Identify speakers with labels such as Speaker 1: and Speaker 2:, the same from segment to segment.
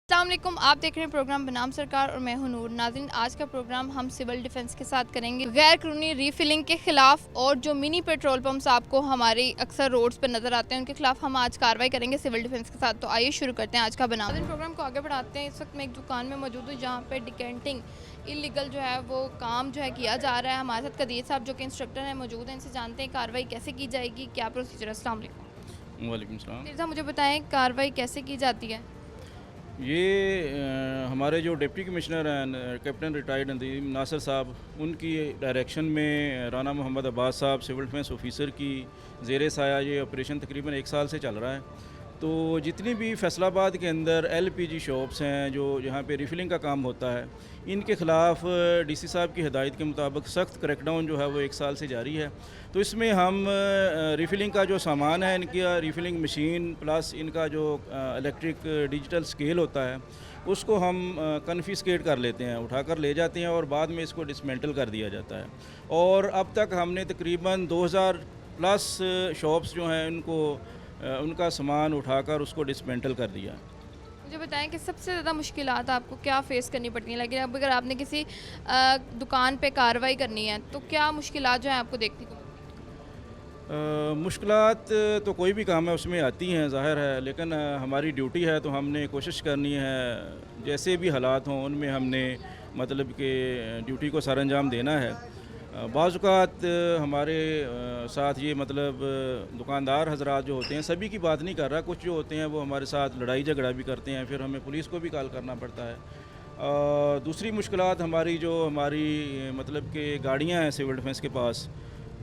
Speaker 1: अस्सलाम वालेकुम, आप देख रहे हैं प्रोग्राम बनाम सरकार और मैं हूं नूर। नाज़रीन, आज का प्रोग्राम हम सिविल डिफेंस के साथ करेंगे गैर कानूनी रीफिलिंग के खिलाफ, और जो मिनी पेट्रोल पंप्स आपको हमारी अक्सर रोड्स पर नज़र आते हैं उनके खिलाफ हम आज कार्रवाई करेंगे सिविल डिफेंस के साथ। तो आइए शुरू करते हैं आज का बनाम। नाज़रीन, प्रोग्राम को आगे बढ़ाते हैं। इस वक्त मैं एक दुकान में मौजूद हूँ जहाँ पर डिकेंटिंग इलीगल जो है वो काम जो है किया जा रहा है। हमारे साथ कदीर साहब जो कि इंस्ट्रक्टर हैं मौजूद हैं, इनसे जानते हैं कार्रवाई कैसे की जाएगी, क्या प्रोसीजर है। अस्सलाम वालेकुम।
Speaker 2: वालेकुम सलाम।
Speaker 1: कदीर साहब, मुझे बताएं कार्रवाई कैसे की जाती है।
Speaker 2: हमारे जो डिप्टी कमिश्नर हैं कैप्टन रिटायर्ड नदीम नासिर साहब, उनकी डायरेक्शन में राना मोहम्मद अब्बास साहब सिविल डिफेंस ऑफिसर की ज़ेर साया ये ऑपरेशन तकरीबन 1 साल से चल रहा है। तो जितनी भी फैसलाबाद के अंदर एलपीजी शॉप्स हैं जो जहाँ पे रिफ़िलिंग का काम होता है, इनके ख़िलाफ़ डीसी साहब की हिदायत के मुताबिक सख्त क्रैकडाउन जो है वो 1 साल से जारी है। तो इसमें हम रिफ़िलिंग का जो सामान है, इनका रिफ़िलिंग मशीन प्लस इनका जो इलेक्ट्रिक डिजिटल स्केल होता है, उसको हम कन्फिस्केट कर लेते हैं, उठाकर ले जाते हैं और बाद में इसको डिसमेंटल कर दिया जाता है। और अब तक हमने तकरीबन 2000 प्लस शॉप्स जो हैं उनका सामान उठाकर उसको डिसमेंटल कर दिया।
Speaker 1: मुझे बताएं कि सबसे ज़्यादा मुश्किलात आपको क्या फ़ेस करनी पड़ती हैं, लेकिन अब अगर आपने किसी दुकान पे कार्रवाई करनी है तो क्या मुश्किलात जो हैं आपको देखने को मिलती हैं?
Speaker 2: मुश्किलात तो कोई भी काम है उसमें आती हैं, ज़ाहिर है, लेकिन हमारी ड्यूटी है तो हमने कोशिश करनी है जैसे भी हालात हों उनमें हमने मतलब कि ड्यूटी को सर अंजाम देना है। बाज़-औक़ात हमारे साथ ये मतलब दुकानदार हज़रात जो होते हैं, सभी की बात नहीं कर रहा, कुछ जो होते हैं वो हमारे साथ लड़ाई झगड़ा भी करते हैं, फिर हमें पुलिस को भी कॉल करना पड़ता है। दूसरी मुश्किलात हमारी मतलब कि गाड़ियाँ हैं सिविल डिफेंस के पास,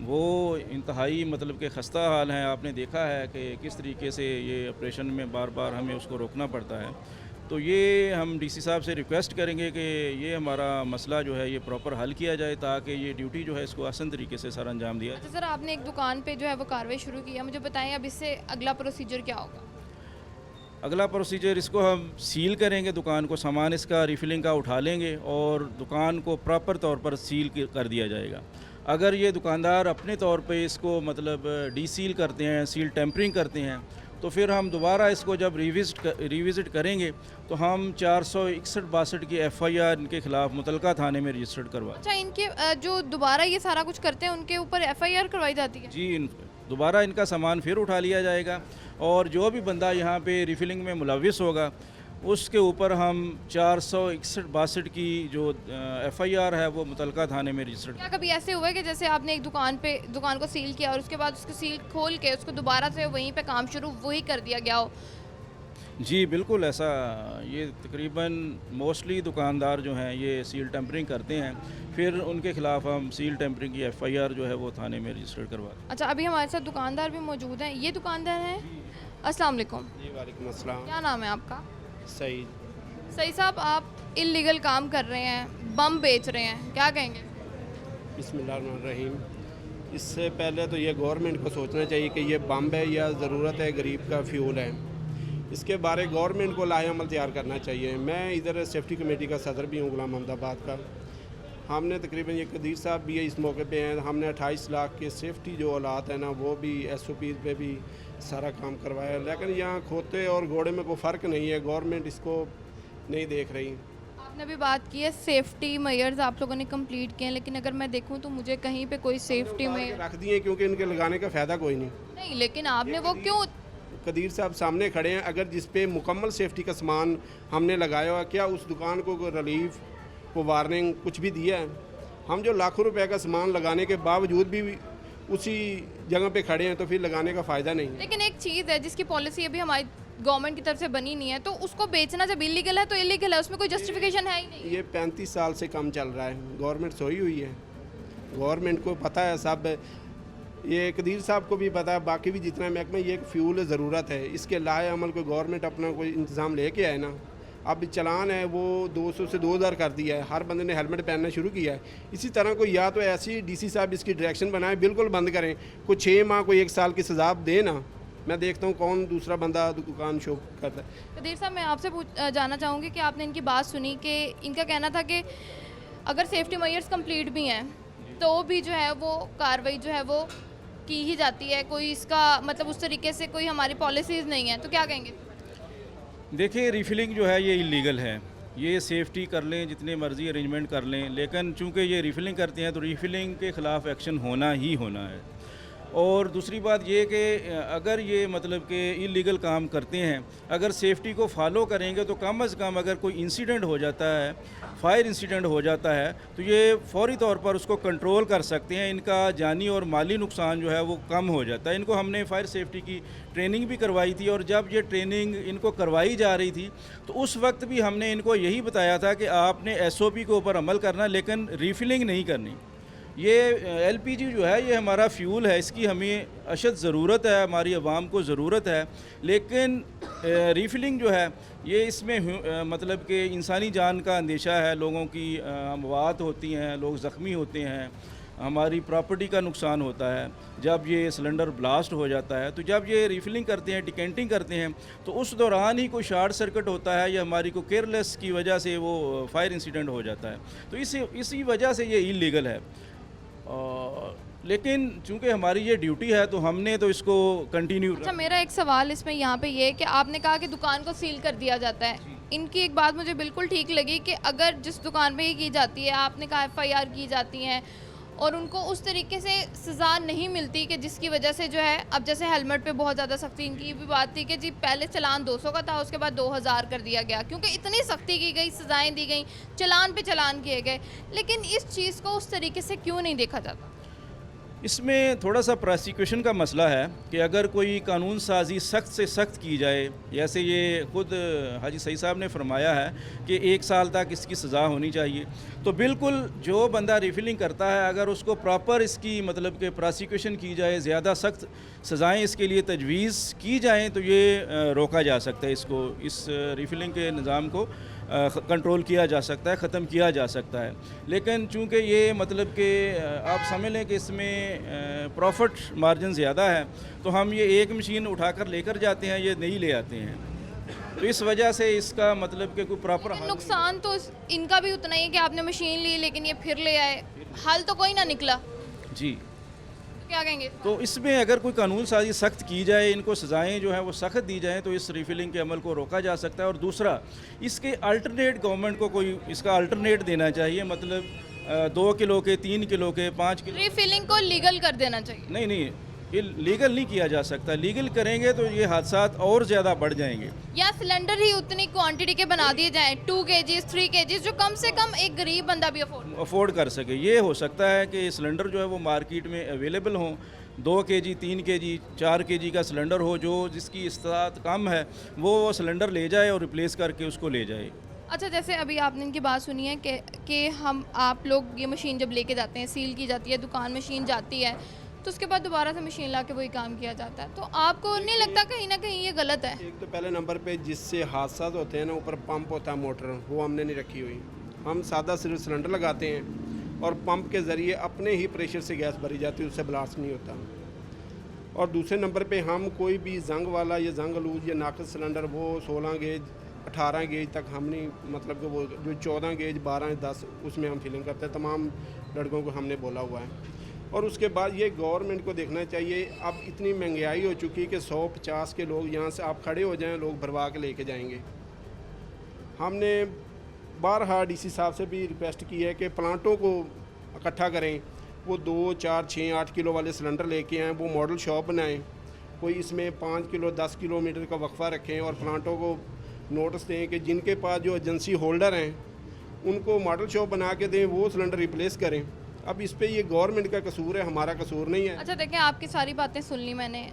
Speaker 2: वो इंतहाई मतलब कि ख़स्ता हाल हैं। आपने देखा है कि किस तरीके से ये ऑपरेशन में बार बार हमें उसको रोकना पड़ता है। तो ये हम डीसी साहब से रिक्वेस्ट करेंगे कि ये हमारा मसला जो है ये प्रॉपर हल किया जाए, ताकि ये ड्यूटी जो है इसको आसान तरीके से सर अंजाम दिया।
Speaker 1: अच्छा सर, आपने एक दुकान पे जो है वो कार्रवाई शुरू की है, मुझे बताएं अब इससे अगला प्रोसीजर क्या होगा।
Speaker 2: अगला प्रोसीजर, इसको हम सील करेंगे, दुकान को सामान इसका रिफ़िलिंग का उठा लेंगे और दुकान को प्रॉपर तौर पर सील कर दिया जाएगा। अगर ये दुकानदार अपने तौर पे इसको मतलब डीसील करते हैं, सील टेम्परिंग करते हैं, तो फिर हम दोबारा इसको जब रिविज़िट करेंगे तो हम 461-62 की एफआईआर इनके ख़िलाफ़ मुतलका थाने में रजिस्टर्ड करवा।
Speaker 1: अच्छा, इनके जो दोबारा ये सारा कुछ करते हैं उनके ऊपर एफआईआर करवाई जाती है?
Speaker 2: जी, दोबारा इनका सामान फिर उठा लिया जाएगा और जो भी बंदा यहाँ पे रिफ़िलिंग में मुलविस होगा उसके ऊपर हम 461-62 की जो एफआईआर है वो मुतलका थाने में रजिस्टर्ड।
Speaker 1: क्या कभी ऐसे हुआ है कि जैसे आपने एक दुकान को सील किया और उसके बाद उसको सील खोल के उसको दोबारा से वहीं पे काम शुरू वही कर दिया गया हो?
Speaker 2: जी बिल्कुल, ऐसा ये तकरीबन मोस्टली दुकानदार जो हैं ये सील टेम्परिंग करते हैं, फिर उनके ख़िलाफ़ हम सील टेम्परिंग की एफआईआर जो है वो थाने में रजिस्टर्ड करवाते हैं।
Speaker 1: अच्छा, अभी हमारे साथ दुकानदार भी मौजूद हैं। ये दुकानदार हैं? अस्सलाम वालेकुम।
Speaker 3: जी वालेकुम अस्सलाम।
Speaker 1: क्या नाम है आपका?
Speaker 3: सईद।
Speaker 1: सही साहब, आप इल्लीगल काम कर रहे हैं, बम बेच रहे हैं, क्या कहेंगे?
Speaker 3: बिस्मिल्लाहिर्रहमानिर्रहीम। इससे पहले तो ये गवर्नमेंट को सोचना चाहिए कि ये बम है या ज़रूरत है, गरीब का फ्यूल है। इसके बारे गवर्नमेंट को लाहेअमल तैयार करना चाहिए। मैं इधर सेफ्टी कमेटी का सदर भी हूँ गुलाम अहमदाबाद का। हमने तकरीबन ये कदीर साहब भी है इस मौके पे हैं, हमने 28 लाख के सेफ्टी जो औलात है ना वो भी SOP पे भी सारा काम करवाया, लेकिन यहाँ खोते और घोड़े में कोई फ़र्क नहीं है, गवर्नमेंट इसको नहीं देख रही।
Speaker 1: आपने अभी बात की है सेफ्टी मेयर्स आप लोगों ने कंप्लीट किए हैं, लेकिन अगर मैं देखूं तो मुझे कहीं पे कोई सेफ्टी मेयर
Speaker 3: रख दिए क्योंकि इनके लगाने का फ़ायदा कोई नहीं।
Speaker 1: नहीं, लेकिन आपने वो क्यों?
Speaker 3: कदीर साहब सामने खड़े हैं, अगर जिस पे मुकम्मल सेफ्टी का सामान हमने लगाया हुआ, क्या उस दुकान को रिलीफ को वार्निंग कुछ भी दिया है? हम जो लाखों रुपए का सामान लगाने के बावजूद भी उसी जगह पे खड़े हैं तो फिर लगाने का फ़ायदा नहीं।
Speaker 1: लेकिन एक चीज़ है जिसकी पॉलिसी अभी हमारी गवर्नमेंट की तरफ से बनी नहीं है, तो उसको बेचना जब इलीगल है तो इलीगल है, उसमें कोई जस्टिफिकेशन है ही नहीं।
Speaker 3: ये 35 साल से कम चल रहा है, गवर्नमेंट सोई हुई है, गवर्नमेंट को पता है सब, ये कदीर साहब को भी पता है, बाकी भी जितना महकमा, ये एक फ्यूल ज़रूरत है, इसके लाए अमल को गवर्नमेंट अपना कोई इंतज़ाम लेके आए ना। अब चलान है वो 200 से 2000 कर दिया है, हर बंदे ने हेलमेट पहनना शुरू किया है। इसी तरह को या तो ऐसी डीसी साहब इसकी डायरेक्शन बनाए, बिल्कुल बंद करें, कोई 6 माह कोई 1 साल की सज़ा दे ना, मैं देखता हूँ कौन दूसरा बंदा दुकान शो करता है।
Speaker 1: कदीर साहब, मैं आपसे जानना चाहूँगी कि आपने इनकी बात सुनी कि इनका कहना था कि अगर सेफ्टी मेयर्स कंप्लीट भी हैं तो भी जो है वो कार्रवाई जो है वो की ही जाती है, कोई इसका मतलब उस तरीके से कोई हमारी पॉलिसीज़ नहीं है, तो क्या कहेंगे?
Speaker 2: देखिए रिफ़िलिंग जो है ये इलीगल है। ये सेफ्टी कर लें, जितने मर्ज़ी अरेंजमेंट कर लें, लेकिन चूँकि ये रिफ़िलिंग करते हैं तो रिफ़िलिंग के ख़िलाफ़ एक्शन होना ही होना है। और दूसरी बात ये कि अगर ये मतलब कि इलीगल काम करते हैं, अगर सेफ्टी को फॉलो करेंगे तो कम से कम अगर कोई इंसिडेंट हो जाता है, फायर इंसिडेंट हो जाता है, तो ये फ़ौरी तौर पर उसको कंट्रोल कर सकते हैं। इनका जानी और माली नुकसान जो है वो कम हो जाता है। इनको हमने फायर सेफ्टी की ट्रेनिंग भी करवाई थी, और जब ये ट्रेनिंग इनको करवाई जा रही थी तो उस वक्त भी हमने इनको यही बताया था कि आपने एसओपी के ऊपर अमल करना, लेकिन रिफ़िलिंग नहीं करनी। ये एलपीजी जो है ये हमारा फ्यूल है, इसकी हमें अशद ज़रूरत है, हमारी आवाम को ज़रूरत है, लेकिन रिफ़िलिंग जो है ये इसमें मतलब कि इंसानी जान का अंदेशा है, लोगों की अमवात होती हैं, लोग ज़ख्मी होते हैं, हमारी प्रॉपर्टी का नुकसान होता है जब ये सिलेंडर ब्लास्ट हो जाता है। तो जब ये रिफ़िलिंग करते हैं, डिकेंटिंग करते हैं, तो उस दौरान ही कोई शॉर्ट सर्किट होता है या हमारी को केयरलेस की वजह से वो फायर इंसिडेंट हो जाता है। तो इसी वजह से ये इलीगल है। लेकिन चूंकि हमारी ये ड्यूटी है तो हमने तो इसको कंटिन्यू।
Speaker 1: अच्छा, मेरा एक सवाल इसमें यहाँ पे ये है कि आपने कहा कि दुकान को सील कर दिया जाता है। इनकी एक बात मुझे बिल्कुल ठीक लगी कि अगर जिस दुकान पे ये की जाती है, आपने कहा एफआईआर की जाती हैं और उनको उस तरीके से सज़ा नहीं मिलती कि जिसकी वजह से जो है, अब जैसे हेलमेट पे बहुत ज़्यादा सख्ती, इनकी भी बात थी कि जी पहले चालान 200 का था, उसके बाद 2000 कर दिया गया, क्योंकि इतनी सख्ती की गई, सज़ाएं दी गई, चालान पे चालान किए गए। लेकिन इस चीज़ को उस तरीके से क्यों नहीं देखा जाता?
Speaker 2: इसमें थोड़ा सा प्रोसिक्यूशन का मसला है कि अगर कोई कानून साजी सख्त से सख्त की जाए, जैसे ये ख़ुद हाजी सईद साहब ने फरमाया है कि 1 साल तक इसकी सज़ा होनी चाहिए, तो बिल्कुल जो बंदा रिफ़िलिंग करता है अगर उसको प्रॉपर इसकी मतलब कि प्रोसिक्यूशन की जाए, ज़्यादा सख्त सज़ाएं इसके लिए तजवीज़ की जाएँ, तो ये रोका जा सकता है, इसको इस रिफ़िलिंग के निज़ाम को कंट्रोल किया जा सकता है, ख़त्म किया जा सकता है। लेकिन चूँकि ये मतलब कि आप समझ लें कि इसमें प्रॉफिट मार्जिन ज़्यादा है, तो हम ये एक मशीन उठाकर लेकर जाते हैं, ये नहीं ले आते हैं, तो इस वजह से इसका मतलब कि कोई प्रॉपर
Speaker 1: नुकसान तो इनका भी उतना ही है कि आपने मशीन ली लेकिन ये फिर ले आए, हल तो कोई ना निकला।
Speaker 2: जी,
Speaker 1: क्या कहेंगे?
Speaker 2: तो इसमें अगर कोई कानून साजी सख्त की जाए, इनको सज़ाएं जो है वो सख्त दी जाएं, तो इस रिफ़िलिंग के अमल को रोका जा सकता है। और दूसरा, इसके अल्टरनेट गवर्नमेंट को कोई इसका अल्टरनेट देना चाहिए, मतलब 2 किलो के, 3 किलो के, 5 किलो।
Speaker 1: रिफिलिंग को लीगल कर देना चाहिए।
Speaker 2: नहीं, ये लीगल नहीं किया जा सकता। लीगल करेंगे तो ये हादसात और ज़्यादा बढ़ जाएंगे।
Speaker 1: या सिलेंडर ही उतनी क्वांटिटी के बना दिए जाएं, 2 kgs 3 kgs, जो कम से कम एक गरीब बंदा भी
Speaker 2: अफोर्ड कर सके। ये हो सकता है कि सिलेंडर जो है वो मार्केट में अवेलेबल हों, 2 kg 3 kg 4 kg का सिलेंडर हो, जो जिसकी इस्तात कम है वो सिलेंडर ले जाए और रिप्लेस करके उसको ले जाए।
Speaker 1: अच्छा, जैसे अभी आपने इनकी बात सुनी है कि आप लोग ये मशीन जब लेके जाते हैं, सील की जाती है, दुकान मशीन जाती है, तो उसके बाद दोबारा से मशीन ला के वही काम किया जाता है, तो आपको नहीं लगता कहीं ना कहीं ये गलत है?
Speaker 3: एक तो पहले नंबर पे जिससे हादसा होते हैं ना, ऊपर पंप होता है मोटर, वो हमने नहीं रखी हुई। हम सादा सिर्फ सिलेंडर लगाते हैं और पंप के ज़रिए अपने ही प्रेशर से गैस भरी जाती है, उससे ब्लास्ट नहीं होता। और दूसरे नंबर पे हम कोई भी जंग वाला या जंग लूज या नाकस सिलेंडर, वो 16 गेज 18 गेज तक हम नहीं, मतलब कि वो जो 14 गेज 12 10 उसमें हम फिलिंग करते हैं। तमाम लड़कों को हमने बोला हुआ है। और उसके बाद ये गवर्नमेंट को देखना चाहिए, अब इतनी महंगाई हो चुकी है कि 150 के लोग यहाँ से आप खड़े हो जाएं, लोग भरवा के लेके जाएंगे। हमने बारहा डीसी साहब से भी रिक्वेस्ट की है कि प्लांटों को इकट्ठा करें, वो 2 4 6 8 किलो वाले सिलेंडर लेके आएँ, वो मॉडल शॉप बनाएं, कोई इसमें 5 किलो 10 किलोमीटर का वक्फा रखें और प्लांटों को नोटिस दें कि जिनके पास जो एजेंसी होल्डर हैं उनको मॉडल शॉप बना के दें, वो सिलेंडर रिप्लेस करें। अब इस पे ये गवर्नमेंट का कसूर है, हमारा कसूर नहीं है।
Speaker 1: अच्छा देखें, आपकी सारी बातें सुन ली मैंने,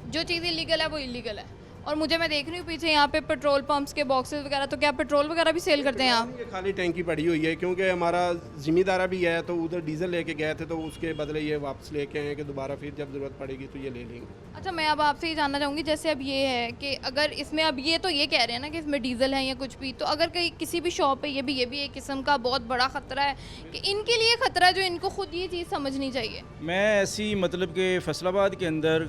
Speaker 1: जो चीज़ इलीगल है वो इलीगल है। और मुझे, मैं देख रही हूँ पीछे यहाँ पे पेट्रोल पंप्स के बॉक्सेस वगैरह, तो क्या पेट्रोल वगैरह भी सेल करते हैं आप?
Speaker 3: ये खाली टैंकी पड़ी हुई है, क्योंकि हमारा ज़िम्मेदारा भी है, तो उधर डीजल लेके गए थे, तो उसके बदले ये वापस लेके आए कि दोबारा फिर जब ज़रूरत पड़ेगी तो ये ले लेंगे।
Speaker 1: अच्छा, मैं अब आपसे ये जानना चाहूँगी, जैसे अब ये है कि अगर इसमें, अब ये तो ये कह रहे हैं ना कि इसमें डीजल है या कुछ भी, तो अगर कहीं किसी भी शॉप पे ये भी एक किस्म का बहुत बड़ा ख़तरा है कि इनके लिए ख़तरा है, जो इनको खुद ये चीज़ समझनी चाहिए।
Speaker 2: मैं ऐसी मतलब कि फैसलाबाद के अंदर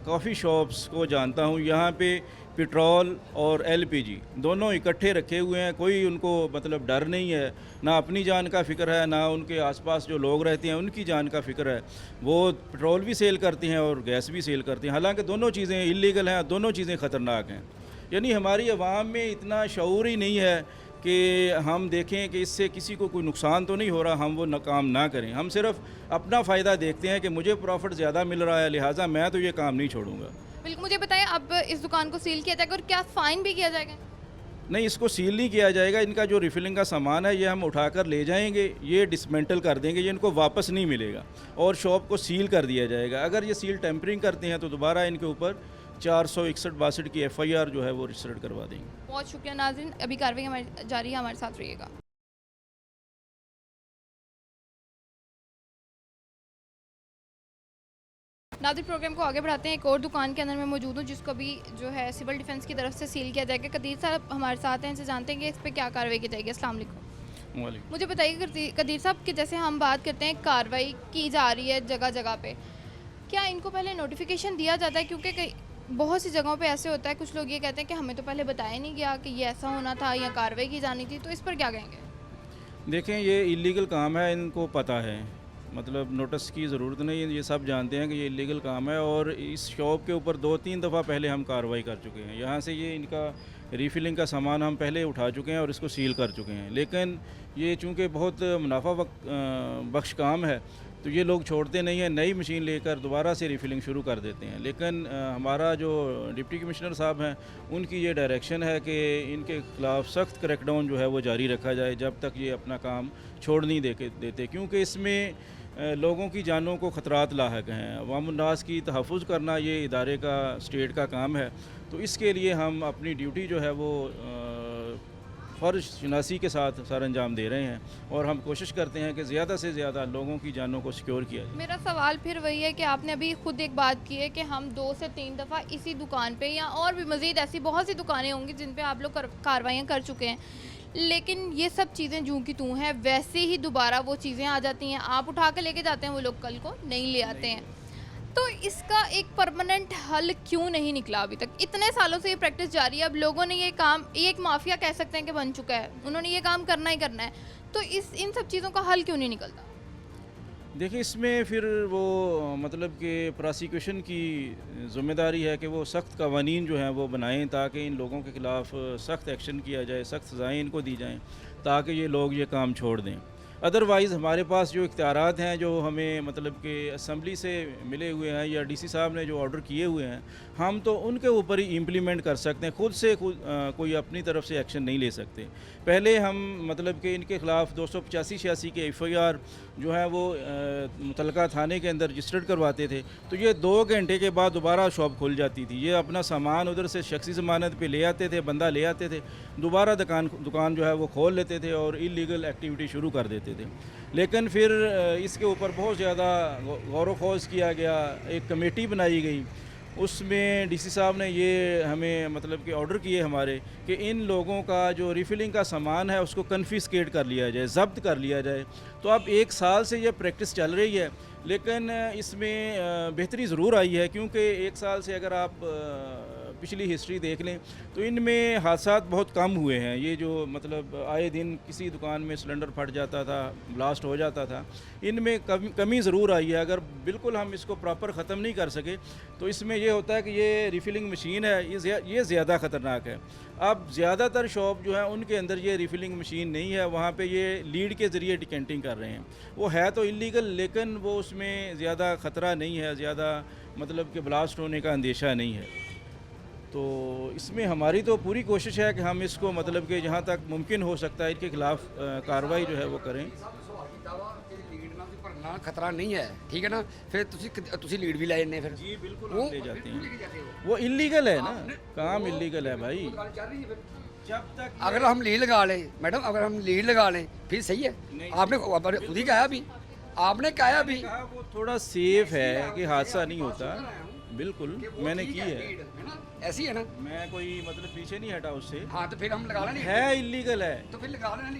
Speaker 2: कॉफ़ी शॉप्स को जानता हूँ, यहाँ पे पेट्रोल और एलपीजी दोनों इकट्ठे रखे हुए हैं। कोई उनको मतलब डर नहीं है, ना अपनी जान का फ़िक्र है, ना उनके आसपास जो लोग रहते हैं उनकी जान का फ़िक्र है। वो पेट्रोल भी सेल करते हैं और गैस भी सेल करते हैं, हालांकि दोनों चीज़ें इलीगल हैं, दोनों चीज़ें ख़तरनाक हैं। यानी हमारी आवाम में इतना शऊर ही नहीं है कि हम देखें कि इससे किसी को कोई नुकसान तो नहीं हो रहा, हम वो काम ना करें। हम सिर्फ अपना फ़ायदा देखते हैं कि मुझे प्रॉफिट ज़्यादा मिल रहा है, लिहाजा मैं तो ये काम नहीं छोड़ूंगा।
Speaker 1: बिल्कुल, मुझे बताएं अब इस दुकान को सील किया जाएगा और क्या फ़ाइन भी किया जाएगा?
Speaker 2: नहीं, इसको सील नहीं किया जाएगा। इनका जो रिफ़िलिंग का सामान है ये हम उठाकर ले जाएंगे, ये डिसमेंटल कर देंगे, ये इनको वापस नहीं मिलेगा और शॉप को सील कर दिया जाएगा। अगर ये सील टेम्परिंग करते हैं तो दोबारा इनके ऊपर 461-62 की FIR जो है वो रजिस्टर्ड करवा देंगे।
Speaker 1: बहुत शुक्रिया नाज़रीन, अभी कार्रवाई हमारी जारी है, हमारे साथ रहिएगा। नाज़रीन, प्रोग्राम को आगे बढ़ाते हैं। एक और दुकान के अंदर मैं मौजूद हूँ जिसको अभी जो है सिविल डिफेंस की तरफ से सील किया जाएगा। कदीर साहब हमारे साथ हैं, इनसे जानते हैं कि इस पर क्या कार्रवाई की जाएगी। अस्सलाम वालेकुम।
Speaker 2: वालेकुम।
Speaker 1: मुझे बताइए कदीर साहब कि जैसे हम बात करते हैं कार्रवाई की जा रही है जगह जगह पे, क्या इनको पहले नोटिफिकेशन दिया जाता है? क्योंकि कई बहुत सी जगहों पे ऐसे होता है, कुछ लोग ये कहते हैं कि हमें तो पहले बताया नहीं गया कि ये ऐसा होना था या कार्रवाई की जानी थी, तो इस पर क्या कहेंगे?
Speaker 2: देखें, ये इलीगल काम है, इनको पता है, मतलब नोटिस की ज़रूरत नहीं है, ये सब जानते हैं कि ये इलीगल काम है। और इस शॉप के ऊपर 2-3 दफ़ा पहले हम कार्रवाई कर चुके हैं। यहाँ से ये इनका रीफिलिंग का सामान हम पहले उठा चुके हैं और इसको सील कर चुके हैं। लेकिन ये चूँकि बहुत मुनाफा बख्श काम है तो ये लोग छोड़ते नहीं हैं, नई मशीन लेकर दोबारा से रीफिलिंग शुरू कर देते हैं। लेकिन हमारा जो डिप्टी कमिश्नर साहब हैं उनकी ये डायरेक्शन है कि इनके ख़िलाफ़ सख्त क्रैकडाउन जो है वो जारी रखा जाए जब तक ये अपना काम छोड़ नहीं देते, क्योंकि इसमें लोगों की जानों को ख़तरात लाहक हैं। अवामुन्नास की तहफ़्फ़ुज़ करना ये इदारे का, स्टेट का काम है। तो इसके लिए हम अपनी ड्यूटी जो है वो फ़र्ज़ शनासी के साथ सर अंजाम दे रहे हैं और हम कोशिश करते हैं कि ज़्यादा से ज़्यादा लोगों की जानों को सिक्योर किया जाए।
Speaker 1: मेरा सवाल फिर वही है कि आपने अभी खुद एक बात की है कि हम 2 से 3 दफ़ा इसी दुकान पे या और भी मज़ीद ऐसी बहुत सी दुकानें होंगी जिन पे आप लोग कार्रवाइयाँ कर चुके हैं, लेकिन ये सब चीज़ें जूं की तूं हैं वैसे ही दोबारा वो चीज़ें आ जाती हैं। आप उठा के लेके जाते हैं, वो लोग कल को नहीं ले आते हैं। तो इसका एक परमानेंट हल क्यों नहीं निकला अभी तक? इतने सालों से ये प्रैक्टिस जारी है, अब लोगों ने ये काम, ये एक माफिया कह सकते हैं कि बन चुका है, उन्होंने ये काम करना ही करना है, तो इन सब चीज़ों का हल क्यों नहीं निकलता?
Speaker 2: देखिए, इसमें फिर वो मतलब कि प्रोसिक्यूशन की ज़िम्मेदारी है कि वो सख्त कवानीन जो हैं वो बनाएं ताकि इन लोगों के ख़िलाफ़ सख्त एक्शन किया जाए, सख्त सज़ाएँ इनको दी जाएँ ताकि ये लोग ये काम छोड़ दें। अदरवाइज़ हमारे पास जो इख्तियारात हैं, जो हमें मतलब कि असम्बली से मिले हुए हैं या DC साहब ने जो ऑर्डर किए हुए हैं, हम तो उनके ऊपर ही इम्प्लीमेंट कर सकते हैं। खुद से कोई अपनी तरफ से एक्शन नहीं ले सकते। पहले हम मतलब कि इनके ख़िलाफ़ 285-86 के FIR जो है वो मुतलका थाने के अंदर रजिस्टर्ड करवाते थे, तो ये 2 घंटे के बाद दोबारा शॉप खुल जाती थी। ये अपना सामान उधर से शख्सी ज़मानत पे ले आते थे, बंदा ले आते थे, दोबारा दुकान जो है वो खोल लेते थे और इलीगल एक्टिविटी शुरू कर देते थे। लेकिन फिर इसके ऊपर बहुत ज़्यादा गौर ख़ौज़ किया गया, एक कमेटी बनाई गई, उसमें DC साहब ने ये हमें मतलब कि ऑर्डर किए हमारे कि इन लोगों का जो रिफ़िलिंग का सामान है उसको कन्फिस्केट कर लिया जाए, ज़ब्त कर लिया जाए। तो अब 1 साल से ये प्रैक्टिस चल रही है, लेकिन इसमें बेहतरी ज़रूर आई है, क्योंकि 1 साल से अगर आप पिछली हिस्ट्री देख लें तो इनमें हादसात बहुत कम हुए हैं। ये जो मतलब आए दिन किसी दुकान में सिलेंडर फट जाता था, ब्लास्ट हो जाता था, इनमें कमी ज़रूर आई है। अगर बिल्कुल हम इसको प्रॉपर ख़त्म नहीं कर सके तो इसमें ये होता है कि ये रिफ़िलिंग मशीन है, ये ज़्यादा ख़तरनाक है। अब ज़्यादातर शॉप जो है उनके अंदर ये रिफ़िलिंग मशीन नहीं है, वहाँ पे ये लीड के ज़रिए डिकेंटिंग कर रहे हैं। वो है तो इलीगल, लेकिन वो उसमें ज़्यादा ख़तरा नहीं है, ज़्यादा मतलब कि ब्लास्ट होने का अंदेशा नहीं है। तो इसमें हमारी तो पूरी कोशिश है कि हम इसको मतलब कि जहाँ तक मुमकिन हो सकता है इनके ख़िलाफ़ कार्रवाई जो है वो करें।
Speaker 4: ना खतरा नहीं है, ठीक है ना, फिर तुसी लीड भी ले जाते फिर
Speaker 2: जी बिल्कुल वो ले जाते हैं, वो इलीगल है ना, काम इलीगल है भाई। जब तक
Speaker 4: अगर हम लीड लगा लें मैडम, अगर हम लीड लगा लें फिर सही है। आपने खुद ही कहा अभी, आपने कहा अभी
Speaker 2: वो थोड़ा सेफ है कि हादसा नहीं होता, बिल्कुल मैंने की है,
Speaker 4: ऐसी है ना,
Speaker 2: मैं कोई मतलब पीछे नहीं हटा उससे।
Speaker 4: हाँ तो फिर हम लगा लें,
Speaker 2: है इलीगल है
Speaker 4: तो फिर लगा लें,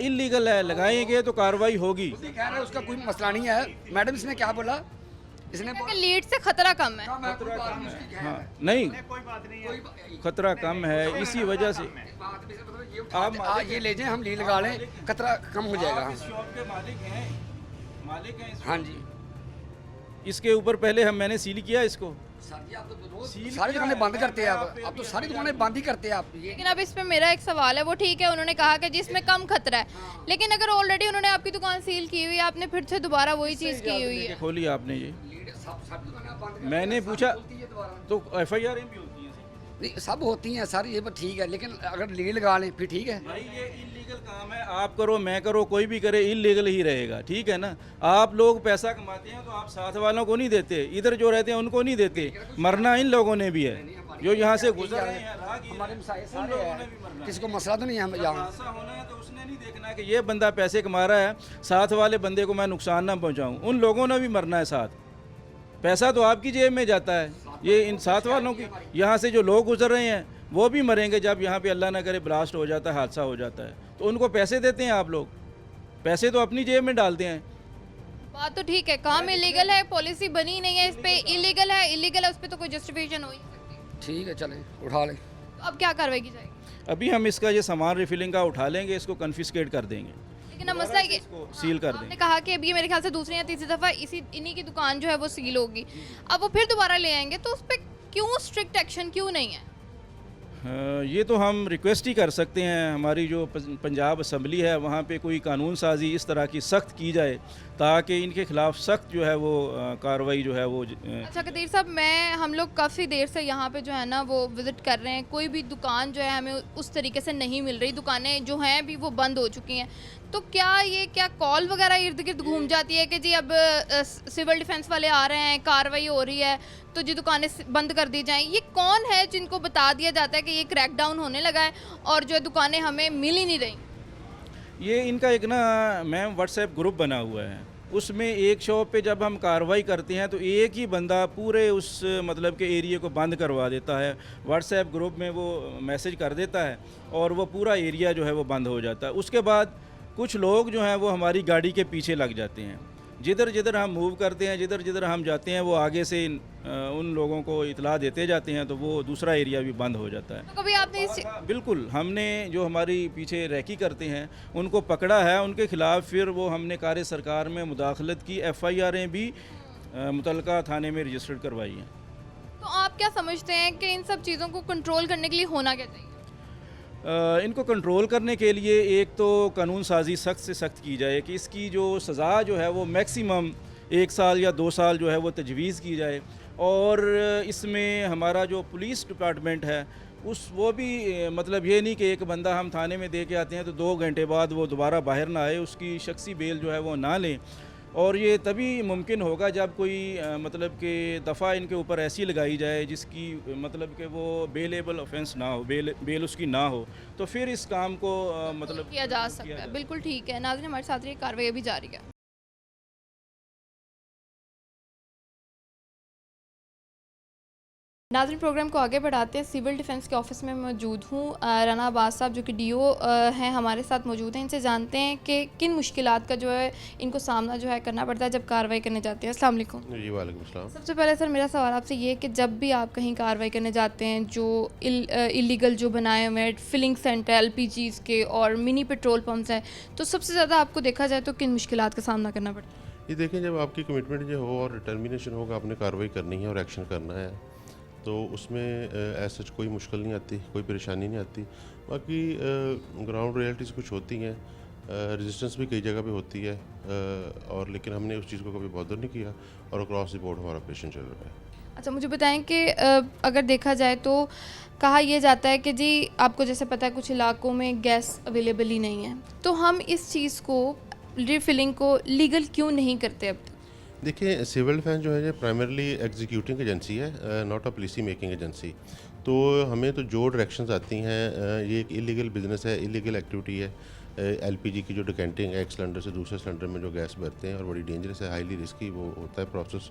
Speaker 2: इलीगल है, लगाएंगे तो कार्रवाई होगी।
Speaker 4: कह रहे हैं उसका कोई मसला नहीं है। मैडम इसने क्या बोला, इसने
Speaker 1: कि लीड से खतरा कम है।
Speaker 2: हाँ नहीं, खतरा कम है, इसी वजह से
Speaker 4: आप ये ले जाएं, हम लीड लगा लें, खतरा कम हो जाएगा।
Speaker 2: आप इस शॉप के मालिक हैं
Speaker 4: हाँ जी,
Speaker 2: इसके ऊपर पहले मैंने सील किया इसको,
Speaker 4: सर जी आप तो रोज सारी दुकानें बंद करते हैं आप तो सारी दुकानें बंद ही करते हैं आप ये
Speaker 1: लेकिन अब इस पे मेरा एक सवाल है, वो ठीक है उन्होंने कहा कि जिसमें कम खतरा है, लेकिन अगर ऑलरेडी उन्होंने आपकी दुकान सील की हुई है, आपने फिर से दोबारा वही चीज़ की हुई है।
Speaker 2: खोली आपने ये,
Speaker 4: लीड सब दुकानें आप बंद करते हैं,
Speaker 2: मैंने
Speaker 4: सब
Speaker 2: पूछा
Speaker 4: खुलती है दोबारा।
Speaker 2: तो FIR भी होती है।
Speaker 4: नहीं सब होती हैं सर, ये बात ठीक है, लेकिन अगर लीड लगा लें फिर ठीक है।
Speaker 2: भाई ये इलीगल काम है, आप करो मैं करो कोई भी करे, इलीगल ही रहेगा, ठीक है ना। आप लोग पैसा कमाते हैं तो आप साथ वालों को नहीं देते, इधर जो रहते हैं उनको नहीं देते। मरना इन लोगों ने भी है जो यहाँ से गुजर रहे हैं,
Speaker 4: हमारे मसाए सारे हैं, किसी को मसला तो नहीं है हम यहाँ।
Speaker 2: ऐसा होना है तो उसने नहीं देखना कि ये बंदा पैसे कमा रहा है, साथ वाले बंदे को मैं नुकसान ना पहुँचाऊँ। उन लोगों ने भी मरना है साथ, पैसा तो आपकी जेब में जाता है, ये इन साथ वालों की। यहाँ से जो लोग गुजर रहे हैं वो भी मरेंगे जब यहाँ पे अल्लाह ना करे ब्लास्ट हो जाता है, हादसा हो जाता है, तो उनको पैसे देते हैं आप लोग, पैसे तो अपनी जेब में डालते हैं।
Speaker 1: बात तो ठीक है, काम इलीगल है, पॉलिसी बनी नहीं है इस पे, इलीगल है उस पर तो कोई जस्टिफिकेशन हो ही नहीं सकती।
Speaker 4: ठीक है चलें उठा लें।
Speaker 1: तो अब क्या कार्रवाई की जाएगी?
Speaker 2: अभी हम इसका ये सामान रिफिलिंग का उठा लेंगे, इसको कन्फिस्केट कर देंगे,
Speaker 1: लेकिन अब मसला ये
Speaker 2: इसको सील कर
Speaker 1: आपने
Speaker 2: देंगे।
Speaker 1: कहा कि अभी मेरे ख्याल से दूसरी या तीसरी दफ़ा इन्हीं की दुकान जो है वो सील होगी, अब वो फिर दोबारा ले आएंगे, तो उस पर क्यों स्ट्रिक्ट एक्शन क्यों नहीं है?
Speaker 2: ये तो हम रिक्वेस्ट ही कर सकते हैं, हमारी जो पंजाब असम्बली है वहाँ पे कोई कानून साजी इस तरह की सख्त की जाए ताकि इनके खिलाफ सख्त जो है वो कार्रवाई जो है वो
Speaker 1: अच्छा कदीर साहब, हम लोग काफ़ी देर से यहाँ पे जो है ना वो विज़िट कर रहे हैं, कोई भी दुकान जो है हमें उस तरीके से नहीं मिल रही, दुकानें जो हैं भी वो बंद हो चुकी हैं। तो क्या कॉल वगैरह इर्द गिर्द घूम जाती है कि जी अब सिविल डिफेंस वाले आ रहे हैं, कार्रवाई हो रही है तो जी दुकानें बंद कर दी जाएं? ये कौन है जिनको बता दिया जाता है कि ये क्रैकडाउन होने लगा है और जो दुकानें हमें मिल ही नहीं रही?
Speaker 2: ये इनका एक ना मैम व्हाट्सएप ग्रुप बना हुआ है, उसमें एक शॉप पे जब हम कार्रवाई करते हैं तो एक ही बंदा पूरे उस मतलब के एरिया को बंद करवा देता है, व्हाट्सएप ग्रुप में वो मैसेज कर देता है और वो पूरा एरिया जो है वो बंद हो जाता है। उसके बाद कुछ लोग जो हैं वो हमारी गाड़ी के पीछे लग जाते हैं, जिधर जिधर हम मूव करते हैं, जिधर जिधर हम जाते हैं वो आगे से उन लोगों को इतला देते जाते हैं, तो वो दूसरा एरिया भी बंद हो जाता है।
Speaker 1: तो कभी आपने
Speaker 2: बिल्कुल, हमने जो हमारी पीछे रैकी करते हैं उनको पकड़ा है, उनके खिलाफ फिर वो हमने कार्य सरकार में मुदाखलत की, FIR भी मुतलका थाने में रजिस्टर्ड करवाई हैं।
Speaker 1: तो आप क्या समझते हैं कि इन सब चीज़ों को कंट्रोल करने के लिए होना क्या चाहिए?
Speaker 2: इनको कंट्रोल करने के लिए एक तो कानून साजी सख्त से सख्त की जाए कि इसकी जो सज़ा जो है वो मैक्सिमम 1 साल या 2 साल जो है वो तजवीज़ की जाए, और इसमें हमारा जो पुलिस डिपार्टमेंट है वो भी मतलब ये नहीं कि एक बंदा हम थाने में दे के आते हैं तो 2 घंटे बाद वो दोबारा बाहर ना आए, उसकी शख्सी बेल जो है वो ना लें। और ये तभी मुमकिन होगा जब कोई मतलब कि दफ़ा इनके ऊपर ऐसी लगाई जाए जिसकी मतलब कि वो बेलेबल ऑफेंस ना हो, बेल उसकी ना हो, तो फिर इस काम को मतलब
Speaker 1: किया जा सकता है। बिल्कुल ठीक है नाज़रीन, हमारे साथ ये कार्रवाई अभी जारी है। नाज़रीन, प्रोग्राम को आगे बढ़ाते हैं। सिविल डिफेंस के ऑफिस में मौजूद हूँ, राना अब्बास साहब जो कि DO हैं हमारे साथ मौजूद हैं। इनसे जानते हैं कि किन मुश्किलात का जो है इनको सामना जो है करना पड़ता है जब कार्रवाई करने जाते हैं। अस्सलाम वालेकुम।
Speaker 5: जी वालेकुम सलाम।
Speaker 1: सबसे पहले सर मेरा सवाल आपसे ये है कि जब भी आप कहीं कार्रवाई करने जाते हैं, जो इलीगल जो बनाए हुए हैं फिलिंग सेंटर LPGs के और मिनी पेट्रोल पम्प्स हैं, तो सबसे ज़्यादा आपको देखा जाए तो किन मुश्किलात का सामना करना पड़ता है?
Speaker 5: ये देखें, जब आपकी कमिटमेंट जो हो और डिटर्मिनेशन होगा, आपने कार्रवाई करनी है और एक्शन करना है, तो उसमें ऐसा कोई मुश्किल नहीं आती, कोई परेशानी नहीं आती। बाकी ग्राउंड रियलिटीज़ कुछ होती हैं, रेजिस्टेंस भी कई जगह पे होती है, और लेकिन हमने उस चीज़ को कभी बॉदर नहीं किया और अक्रॉस द बोर्ड हमारा ऑपरेशन चल रहा है।
Speaker 1: अच्छा, मुझे बताएं कि अगर देखा जाए तो कहा यह जाता है कि जी आपको जैसे पता है कुछ इलाकों में गैस अवेलेबल ही नहीं है, तो हम इस चीज़ को रिफिलिंग को लीगल क्यों नहीं करते अब तक?
Speaker 5: देखिए, सिविल डिफेंस जो है ये प्राइमरली एग्जीक्यूटिंग एजेंसी है, not a policy making agency. तो हमें तो जो डायरेक्शंस आती हैं, ये एक इलीगल बिजनेस है, इलीगल एक्टिविटी है। LPG की जो डिकेंटिंग है, एक सिलेंडर से दूसरे सिलेंडर में जो गैस भरते हैं, और बड़ी डेंजरस है, हाईली रिस्की वो होता है प्रोसेस।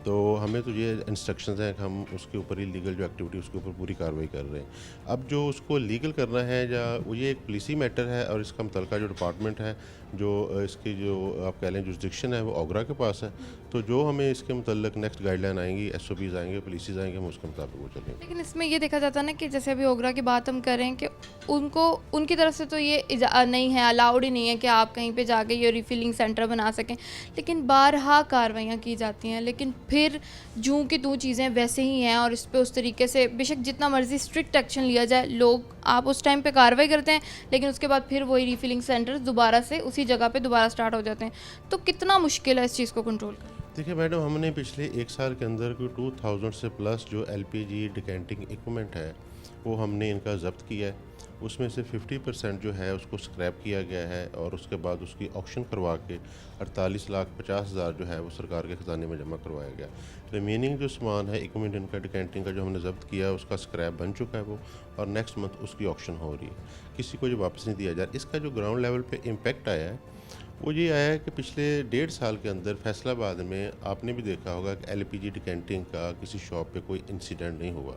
Speaker 5: तो हमें तो ये इंस्ट्रक्शंस हैं कि हम उसके ऊपर ही लीगल जो एक्टिविटी उसके ऊपर पूरी कार्रवाई कर रहे हैं। अब जो उसको लीगल करना है या वो ये एक पुलिसी मैटर है, और इसका मुतल्लिका जो डिपार्टमेंट है, जो इसकी जो आप कह लें जुरिसडिक्शन है, वो ओगरा के पास है। तो जो हमें इसके मुतल्लिक नेक्स्ट गाइडलाइन आएंगी, SOPs आएंगे, पुलिसेस आएंगे, हम उसके मुताबिक वो चलेंगे।
Speaker 1: लेकिन इसमें ये देखा जाता है ना कि जैसे अभी ओगरा की बात हम कर रहे हैं कि उनको उनकी तरफ से तो ये नहीं है, अलाउड ही नहीं है कि आप कहीं पे जाके ये रिफिलिंग सेंटर बना सकें, लेकिन बारहा कार्रवाइयाँ की जाती हैं। लेकिन फिर जूं की तूं चीज़ें वैसे ही हैं और इस पे उस तरीके से बेशक जितना मर्ज़ी स्ट्रिक्ट एक्शन लिया जाए, लोग आप उस टाइम पे कार्रवाई करते हैं लेकिन उसके बाद फिर वही रिफिलिंग सेंटर दोबारा से उसी जगह पे दोबारा स्टार्ट हो जाते हैं। तो कितना मुश्किल है इस चीज़ को कंट्रोल करना?
Speaker 5: देखिए मैडम, हमने पिछले 1 साल के अंदर कोई 2000 से प्लस जो एलपीजी डिकेंटिंग इक्विपमेंट है वो हमने इनका जब्त किया है। उसमें से 50% जो है उसको स्क्रैप किया गया है और उसके बाद उसकी ऑक्शन करवा के 48,50,000 जो है वो सरकार के ख़जाने में जमा करवाया गया। रिमेनिंग जो सामान है इक्विपमेंट इनका डिकेंटिंग का जो हमने जब्त किया है उसका स्क्रैप बन चुका है वो, और नेक्स्ट मंथ उसकी ऑक्शन हो रही है, किसी को जो वापस नहीं दिया जा रहा। इसका जो ग्राउंड लेवल पे इम्पैक्ट आया है वो ये आया है कि पिछले 1.5 साल के अंदर फैसलाबाद में आपने भी देखा होगा कि एलपीजी डिकेंटिंग का किसी शॉप पे कोई इंसिडेंट नहीं हुआ।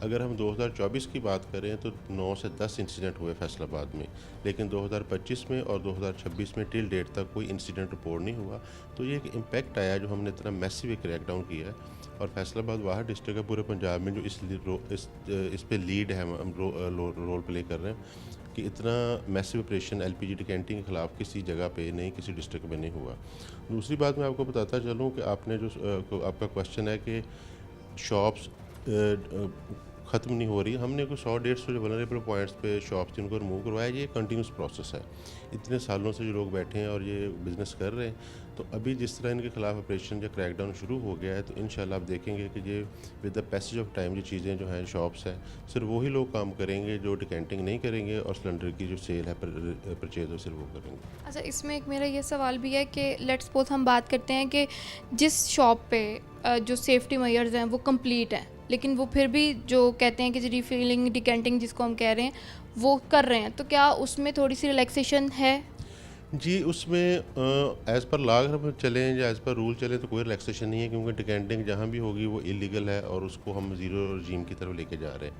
Speaker 5: अगर हम 2024 की बात करें तो 9 से 10 इंसिडेंट हुए फैसलाबाद में, लेकिन 2025 में और 2026 में टिल डेट तक कोई इंसिडेंट रिपोर्ट नहीं हुआ। तो ये एक इम्पैक्ट आया जो हमने इतना मैसिव क्रैकडाउन किया है, और फैसलाबाद वाहद डिस्ट्रिक्ट है पूरे पंजाब में जो इस पे लीड है, हम रोल प्ले कर रहे हैं कि इतना मैसिव ऑपरेशन एलपीजी डिकेंटिंग के ख़िलाफ़ किसी जगह पे नहीं, किसी डिस्ट्रिक्ट में नहीं हुआ। दूसरी बात मैं आपको बताता चलूँ कि आपने जो आपका क्वेश्चन है कि शॉप्स ख़त्म नहीं हो रही, हमने कोई 100-150 जो वनरेबल पॉइंट्स पे शॉप्स जिनको रिमूव करवाया, ये कंटिन्यूस प्रोसेस है। इतने सालों से जो लोग बैठे हैं और ये बिज़नेस कर रहे हैं, तो अभी जिस तरह इनके ख़िलाफ़ ऑपरेशन या क्रैकडाउन शुरू हो गया है तो इंशाल्लाह आप देखेंगे कि ये with the passage of time ये चीज़ें जो हैं शॉप्स हैं सिर्फ वही लोग काम करेंगे जो डिकेंटिंग नहीं करेंगे, और सिलेंडर की जो सेल है परचेज है सिर्फ वो करेंगे।
Speaker 1: अच्छा, इसमें एक मेरा ये सवाल भी है कि लेट्स सपोज हम बात करते हैं कि जिस शॉप पे जो सेफ्टी मेजर्स हैं वो कंप्लीट हैं, लेकिन वो फिर भी जो कहते हैं कि रिफिलिंग डिकेंटिंग जिसको हम कह रहे हैं वो कर रहे हैं, तो क्या उसमें थोड़ी सी रिलैक्सेशन है?
Speaker 5: जी, उसमें एज़ पर लॉ अगर हम चलें या एज़ पर रूल चलें तो कोई रिलैक्सेशन नहीं है, क्योंकि डिकेंटिंग जहाँ भी होगी वो इलीगल है और उसको हम ज़ीरो रजीम की तरफ लेके जा रहे हैं।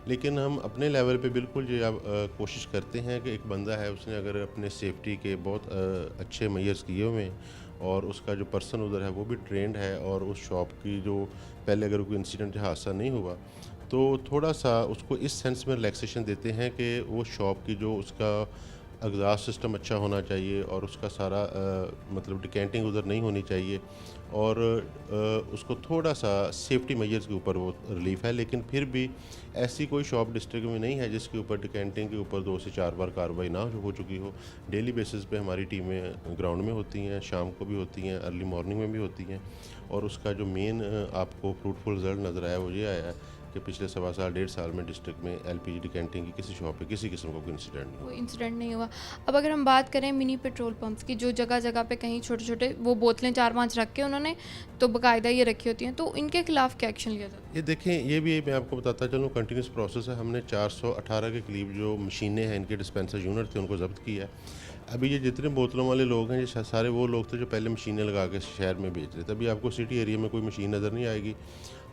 Speaker 5: लेकिन हम अपने लेवल पे बिल्कुल जो आप कोशिश करते हैं कि एक बंदा है उसने अगर अपने सेफ्टी के बहुत अच्छे मेजर्स किए हुए हैं और उसका जो पर्सन उधर है वो भी ट्रेंड है, और उस शॉप की जो पहले अगर कोई इंसिडेंट या हादसा नहीं हुआ तो थोड़ा सा उसको इस सेंस में रिलैक्सेशन देते हैं कि वो शॉप की जो उसका एग्जॉस्ट सिस्टम अच्छा होना चाहिए और उसका सारा मतलब डिकेंटिंग उधर नहीं होनी चाहिए, और उसको थोड़ा सा सेफ्टी मेजर्स के ऊपर वो रिलीफ है। लेकिन फिर भी ऐसी कोई शॉप डिस्ट्रिक्ट में नहीं है जिसके ऊपर डिकेंटिंग के ऊपर 2 से 4 बार कार्रवाई ना हो चुकी हो। डेली बेसिस पे हमारी टीमें ग्राउंड में होती हैं, शाम को भी होती हैं, अर्ली मॉर्निंग में भी होती हैं, और उसका जो मेन आपको फ्रूटफुल रिजल्ट नज़र आया वो ये आया है कि पिछले 1.25 साल 1.5 साल में डिस्ट्रिक्ट में एलपीजी डिकेंटिंग की किसी शॉप पे किसी किस्म का कोई इंसिडेंट नहीं हुआ।
Speaker 1: कोई इंसिडेंट नहीं हुआ। अब अगर हम बात करें मिनी पेट्रोल पंप्स की, जो जगह जगह पे कहीं छोटे छोटे वो बोतलें 4-5 रख के उन्होंने तो बाकायदा ये रखी होती हैं, तो इनके खिलाफ क्या एक्शन लिया जाता है?
Speaker 5: ये देखें, ये भी मैं आपको बताता चलूँ कंटिन्यूस प्रोसेस है। हमने 418 के करीब जो मशीनें हैं इनके डिस्पेंसर यूनिट थे उनको जब्त किया है। अभी ये जितने बोतलों वाले लोग हैं ये सारे वो लोग थे जो पहले मशीनें लगा के शहर में बेच रहे थे। अभी आपको सिटी एरिया में कोई मशीन नज़र नहीं आएगी।